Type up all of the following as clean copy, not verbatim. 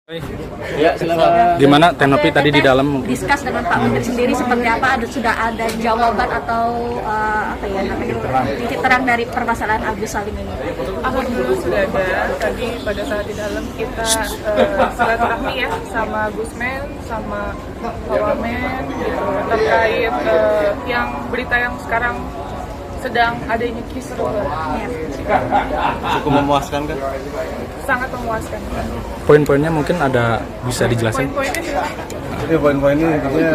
Ya, silakan. Gimana Tenopi tadi di dalam? Diskus dengan Pak Menteri sendiri seperti apa? Sudah ada jawaban atau titik terang dari permasalahan Agus Salim ini? Alhamdulillah sudah ada. Tadi pada saat di dalam kita silaturahmi ya sama Gusmen, sama Pak Wamen gitu, terkait yang berita yang sekarang sedang adanya kisruh. Cukup memuaskan kan? Sangat memuaskan. Poin-poinnya mungkin ada bisa dijelasin? Poin-poinnya silakan. Jadi poin-poin ini intinya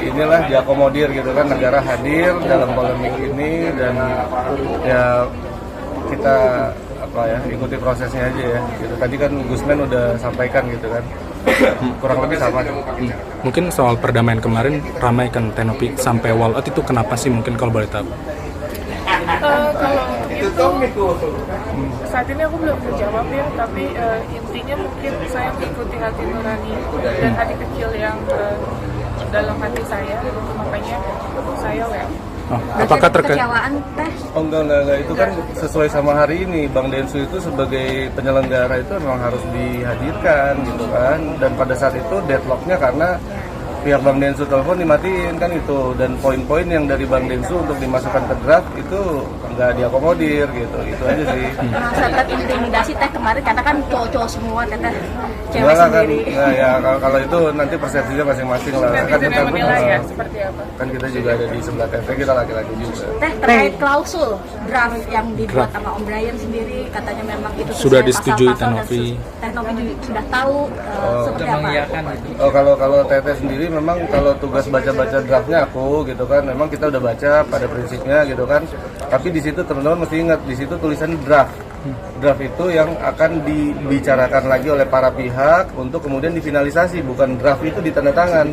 inilah diakomodir gitu kan, negara hadir dalam polemik ini dan ya kita ikuti prosesnya aja ya. Gitu. Tadi kan Gusmen udah sampaikan gitu kan. Kurang lebih sama. Mungkin soal perdamaian kemarin ramai kan Tenopi sampai wall out itu kenapa sih mungkin kalau boleh tahu? Kalau itu saat ini aku belum menjawab ya, tapi intinya mungkin saya mengikuti hati nurani dan hati kecil yang dalam hati saya, makanya saya Oh, apakah terkait? Kekecewaan teh? Oh enggak, itu kan sesuai sama hari ini. Bang Densu itu sebagai penyelenggara itu memang harus dihadirkan gitu kan. Dan pada saat itu deadlocknya karena pihak Bang Densu telepon dimatiin kan itu, dan poin-poin yang dari Bang Densu untuk dimasukkan ke draft itu nggak diakomodir gitu, itu aja sih. Saat intimidasi teh kemarin karena kan cowok-cowok semua teh cewek Enggak lah kan, sendiri. nah, ya kalau itu nanti persepsinya masing-masing lah. Kan netizen yang menilai ya seperti apa. Kan kita juga ada di sebelah TT, kita laki-laki juga. Teh terkait klausul draft yang dibuat sama Om Brian sendiri, katanya memang itu Sudah sesuai disetujui pasal-pasal dan Tenopi. Tenopi sudah tahu seperti apa. Oh kalau TT sendiri memang kalau tugas baca-baca draftnya aku gitu kan, memang kita udah baca pada prinsipnya gitu kan. Tapi di situ teman-teman mesti ingat, di situ tulisannya draft. Draft itu yang akan dibicarakan lagi oleh para pihak untuk kemudian difinalisasi, bukan draft itu ditandatangan.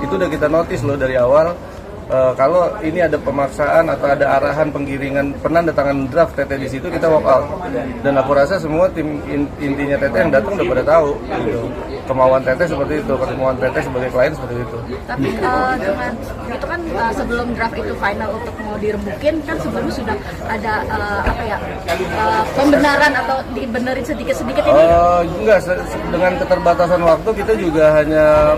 Itu udah kita notice loh dari awal. Kalau ini ada pemaksaan atau ada arahan penggiringan penandatangan draft TT di situ, kita walk out. Dan aku rasa semua tim intinya TT yang datang udah pada tahu gitu. Kemauan TT seperti itu, kemauan TT sebagai klien seperti itu. Tapi dengan itu kan sebelum draft itu final untuk mau dirembukin kan sebelumnya sudah ada pembenaran atau dibenerin sedikit-sedikit ini. Enggak, dengan keterbatasan waktu kita juga hanya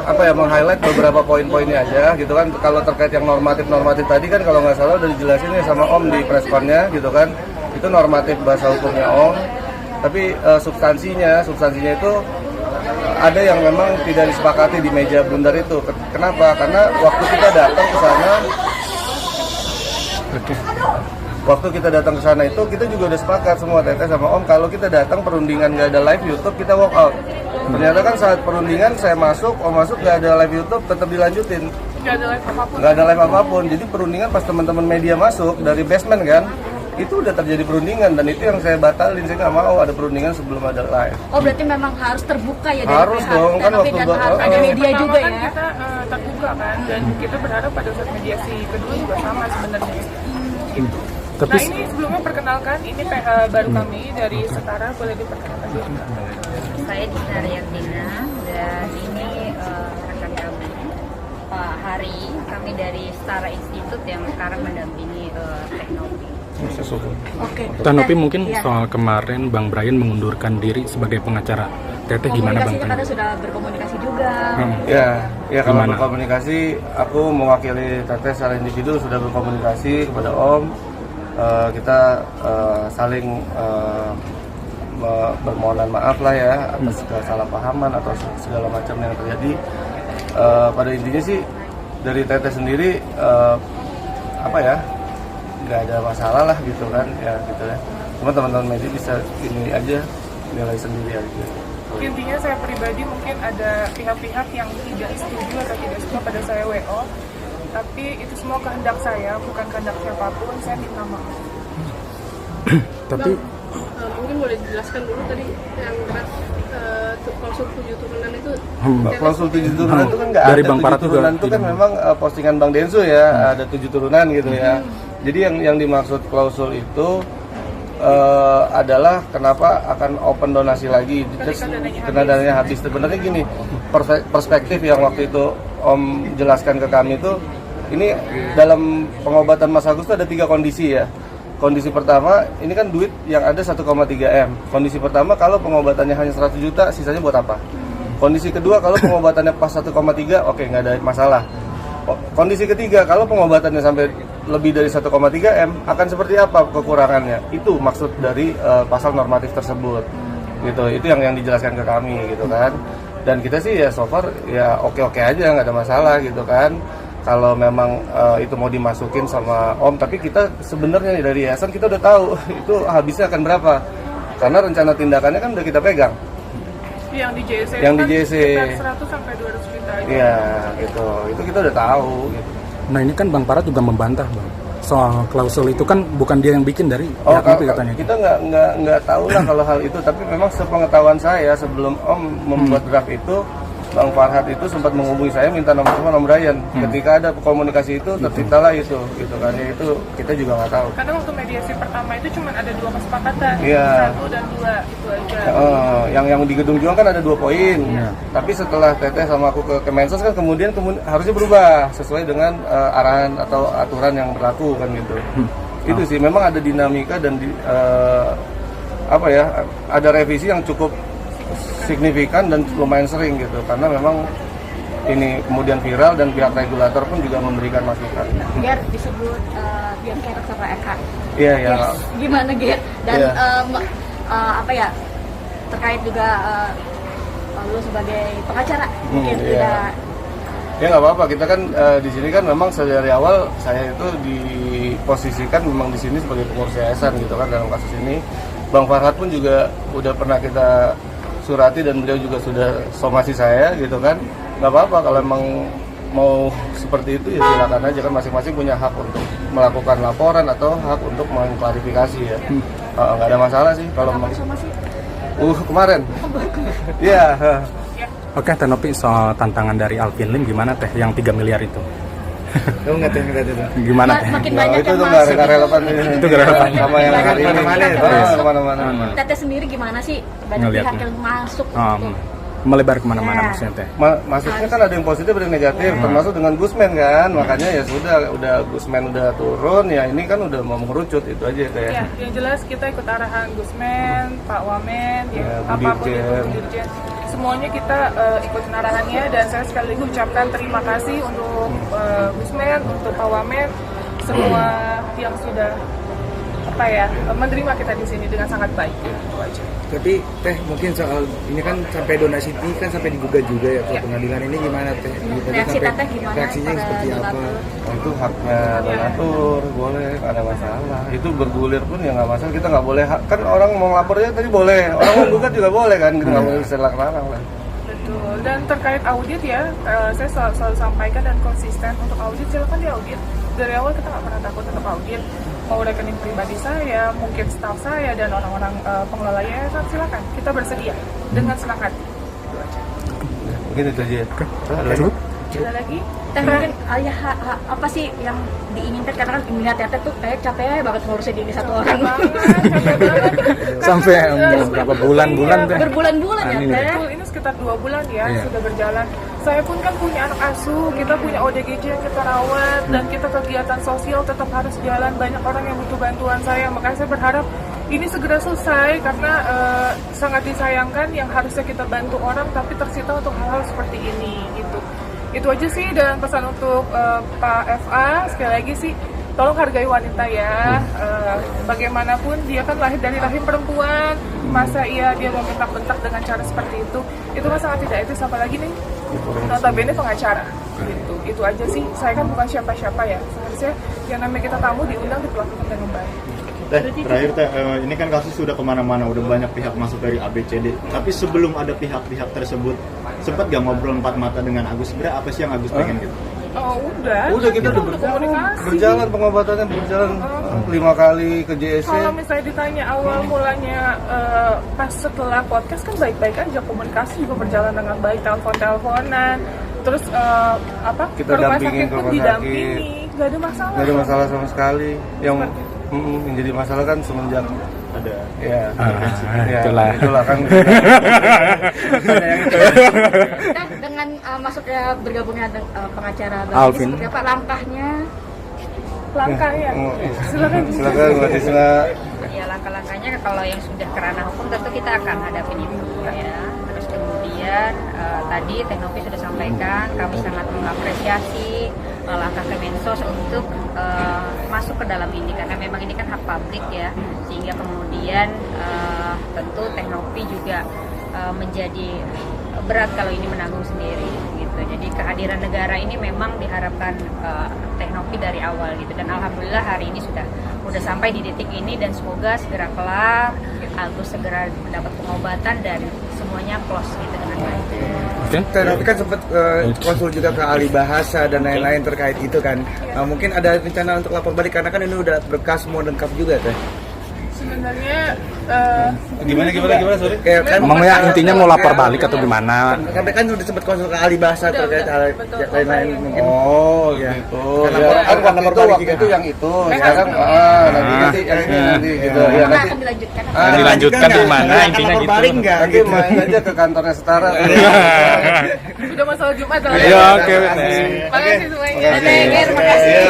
meng-highlight beberapa poin-poinnya aja gitu kan. Kalau terkait yang normatif tadi kan kalau nggak salah udah dijelasin ya sama Om di press con-nya gitu kan. Itu normatif bahasa hukumnya Om. Tapi substansinya itu ada yang memang tidak disepakati di meja bundar itu. Kenapa? Karena waktu kita datang ke sana, itu kita juga udah sepakat semua TT sama Om kalau kita datang perundingan nggak ada live YouTube, kita walk out. Ternyata kan saat perundingan saya masuk, Om masuk, nggak ada live YouTube, tetap dilanjutin. Nggak ada live apapun. Jadi perundingan pas teman-teman media masuk dari basement kan, itu udah terjadi perundingan dan itu yang saya batalin. Saya nggak mau ada perundingan sebelum ada live. Oh berarti memang harus terbuka ya dari Harus pihak dong, kan Tenopi waktu dan harus ada media juga kan ya. kita terbuka kan, dan kita berharap pada saat mediasi kedua juga sama sebenarnya. Gitu. Tapi Nah ini sebelumnya perkenalkan, ini baru kami dari Setara, boleh diperkenalkan dulu. Saya Dina Riyadina dan ini rekan kami Pak Hari, kami dari Setara Institute yang sekarang mendampingi Teknopi. Oke. Tenopi mungkin Ya. soal kemarin Bang Brian mengundurkan diri sebagai pengacara. Teteh gimana Bang? Komunikasinya karena sudah berkomunikasi juga. Ya kalau Gimana? berkomunikasi, aku mewakili Teteh secara individu sudah berkomunikasi kepada Om. Kita saling bermohonan maaf lah ya atas kesalahpahaman atau segala macam yang terjadi. Pada intinya sih dari Teteh sendiri nggak ada masalah lah gitu kan ya gitu ya. Cuma teman-teman media bisa ini aja nilai sendiri aja. Intinya saya pribadi mungkin ada pihak-pihak yang tidak setuju atau tidak suka pada saya WO, tapi itu semua kehendak saya, bukan kehendak siapapun. Saya minta maaf. Tapi Mungkin boleh dijelaskan dulu tadi yang draft klausul 7 turunan itu. Klausul 7 turunan itu kan nggak Dari ada. Bang 7 Parat juga turunan itu kan memang postingan Bang Densu ya, ada 7 turunan gitu ya. Jadi yang dimaksud klausul itu adalah kenapa akan open donasi lagi, karena dananya habis. Sebenarnya gini, perspektif yang waktu itu Om jelaskan ke kami itu, ini dalam pengobatan Mas Agus itu ada 3 kondisi ya. kondisi pertama ini kan duit yang ada 1,3 M. Kondisi pertama kalau pengobatannya hanya 100 juta, sisanya buat apa? Kondisi kedua kalau pengobatannya pas 1,3, oke, nggak ada masalah. Kondisi ketiga kalau pengobatannya sampai lebih dari 1,3 M, akan seperti apa kekurangannya? Itu maksud dari pasal normatif tersebut. Gitu. Itu yang dijelaskan ke kami gitu kan. Dan kita sih ya so far ya oke-oke aja, nggak ada masalah gitu kan. Kalau memang itu mau dimasukin sama Om, tapi kita sebenarnya dari yayasan kita udah tahu itu habisnya akan berapa, karena rencana tindakannya kan udah kita pegang. Yang di JC Yang di kan JC. sekitar 100 sampai 200 juta aja. Iya gitu, itu kita udah tahu gitu. Nah ini kan Bang Farhat juga membantah Bang soal klausul itu kan bukan dia yang bikin dari pihak itu katanya. Kita nggak tahu lah kalau hal itu, tapi memang sepengetahuan saya sebelum Om membuat draft itu, Bang Farhat itu sempat menghubungi saya minta nomor telepon Om Brian. Ketika ada komunikasi itu terciptalah itu, gitu kan ya, itu kita juga nggak tahu. Karena waktu mediasi pertama itu cuma ada 2 kesepakatan, Iya. 1 dan 2 itu aja. Yang di Gedung Juang kan ada 2 poin. Tapi setelah Teteh sama aku ke Kemensos kan kemudian harusnya berubah sesuai dengan arahan atau aturan yang berlaku kan gitu. Itu sih memang ada dinamika dan ada revisi yang cukup signifikan dan lumayan sering gitu, karena memang ini kemudian viral dan pihak regulator pun juga memberikan masukan. Biar disebut biar karakter Eka. Iya ya. Yes. Gimana Ger? Dan terkait juga lu sebagai pengacara mungkin tidak. Ya nggak apa-apa, kita kan di sini kan memang dari awal saya itu diposisikan memang di sini sebagai pengurus yayasan gitu kan dalam kasus ini. Bang Farhat pun juga udah pernah kita surati dan beliau juga sudah somasi saya gitu kan. Nggak apa-apa kalau emang mau seperti itu ya silakan aja kan, masing-masing punya hak untuk melakukan laporan atau hak untuk mengklarifikasi ya. Nggak ada masalah sih kalau memang. Kemarin. Iya. Oke, Teh Nopi, soal tantangan dari Alvin Lim gimana Teh yang 3 miliar itu? Kamu nggak tahu itu? Gimana Teh? Makin banyak itu yang tuh masuk. nggak relevan. Itu nggak relevan. Sama yang hari ini. Kemana-mana. Teteh sendiri gimana sih banyak Ngeliatnya. pihak yang masuk Melebar kemana-mana maksudnya Teh? Maksudnya kan ada yang positif ada yang negatif, termasuk dengan Gusmen kan, makanya ya sudah Gusmen udah turun, ya ini kan udah mau mengerucut, itu aja kayak. Ya, yang jelas kita ikut arahan Gusmen, Pak Wamen, apapun itu, Dirjen. Semuanya kita ikutin arahannya, dan saya sekali lagi ucapkan terima kasih untuk Gusmen, untuk Pak Wamen, semua yang sudah menerima kita di sini dengan sangat baik. Itu aja. Tapi Teh mungkin soal ini kan sampai donasi ini kan sampai digugat juga ya ke pengadilan, ini gimana Teh? Reaksi Teteh gimana? Reaksinya seperti apa? Itu haknya donatur, boleh, nggak ada masalah. Itu bergulir pun ya nggak masalah, kita nggak boleh, kan orang mau lapornya tadi boleh, orang mau gugat juga boleh kan, kita nggak boleh larang lah. Betul. Dan terkait audit ya, saya selalu sampaikan dan konsisten untuk audit, silakan diaudit. Dari awal kita nggak pernah takut untuk audit. Mau rekening pribadi saya, mungkin staf saya dan orang-orang pengelola yayasan, silakan. Kita bersedia dengan senang hati. Mungkin itu aja. Ada lagi? Teh mungkin apa sih yang diinginkan, karena kan melihat Teteh tuh kayak capek banget ngurusin ini satu orang. Sampai berapa bulan-bulan Teh? Berbulan-bulan ya Teh. Betul, ini sekitar 2 bulan ya sudah berjalan. Saya pun kan punya anak asuh, kita punya ODGJ yang kita rawat, dan kita kegiatan sosial tetap harus jalan. Banyak orang yang butuh bantuan saya, makanya saya berharap ini segera selesai, karena sangat disayangkan yang harusnya kita bantu orang tapi tersita untuk hal-hal seperti ini gitu. Itu aja sih, dan pesan untuk Pak FA sekali lagi sih, tolong hargai wanita ya. Bagaimanapun dia kan lahir dari rahim perempuan, masa iya dia mau bentak-bentak dengan cara seperti itu kan sangat tidak etis, apalagi nih notabene pengacara gitu. Itu aja sih, saya kan bukan siapa-siapa ya, seharusnya yang namanya kita tamu diundang diperlakukan dengan baik. Terakhir Teh, ini kan kasus sudah kemana-mana, udah banyak pihak masuk dari ABCD. Tapi sebelum ada pihak-pihak tersebut, sempat gak ngobrol 4 mata dengan Agus? Sebenarnya apa sih yang Agus pengen gitu? Oh, udah Kita udah berjalan pengobatannya, berjalan 5 kali ke JSC. Kalau misalnya ditanya awal mulanya pas setelah podcast kan baik-baik aja, komunikasi juga berjalan dengan baik, telepon-teleponan, terus kita ke rumah dampingin sakit pun didampingi, nggak ada masalah. Nggak ada masalah sama sekali. Yang jadi masalah kan semenjak Ada itulah kan. Dengan masuknya bergabungnya pengacara Alvin, seperti apa langkahnya? langkah ya. Silakan. Silakan Mbak Tisna. Ya langkah-langkahnya kalau yang sudah ke ranah hukum tentu kita akan hadapin itu ya. Terus kemudian tadi Teknopi sudah sampaikan kami sangat mengapresiasi langkah Kemensos untuk masuk ke dalam ini karena memang ini kan hak publik ya, sehingga kemudian tentu Teknopi juga menjadi berat kalau ini menanggung sendiri gitu. Jadi kehadiran negara ini memang diharapkan Teknopi dari awal gitu, dan alhamdulillah hari ini sudah sampai di titik ini dan semoga segera kelar, Agus segera mendapat pengobatan dan semuanya close gitu dengan baik. Teknopi kan sempat konsul juga ke ahli bahasa dan lain-lain terkait itu kan. Mungkin ada rencana untuk lapor balik karena kan ini udah berkas semua lengkap juga Teh. Sebenarnya Gimana sorry? Kayak kan Emang ya intinya mau lapor balik atau gimana? sampai kan udah sempat konsul ke ahli bahasa terkait hal lain-lain mungkin. Oh, Ya. gitu. Karena Ya, kan waktu nomor itu balik waktu juga. itu yang itu. Sekarang nanti yang ini nanti gitu. Ya Mana nanti akan dilanjutkan? Dilanjutkan di mana intinya lapor gitu. balik nggak nanti gitu. main aja ke kantornya Setara. sudah masalah Jumat. Iya, oke. Makasih semuanya. Makasih. Terima kasih.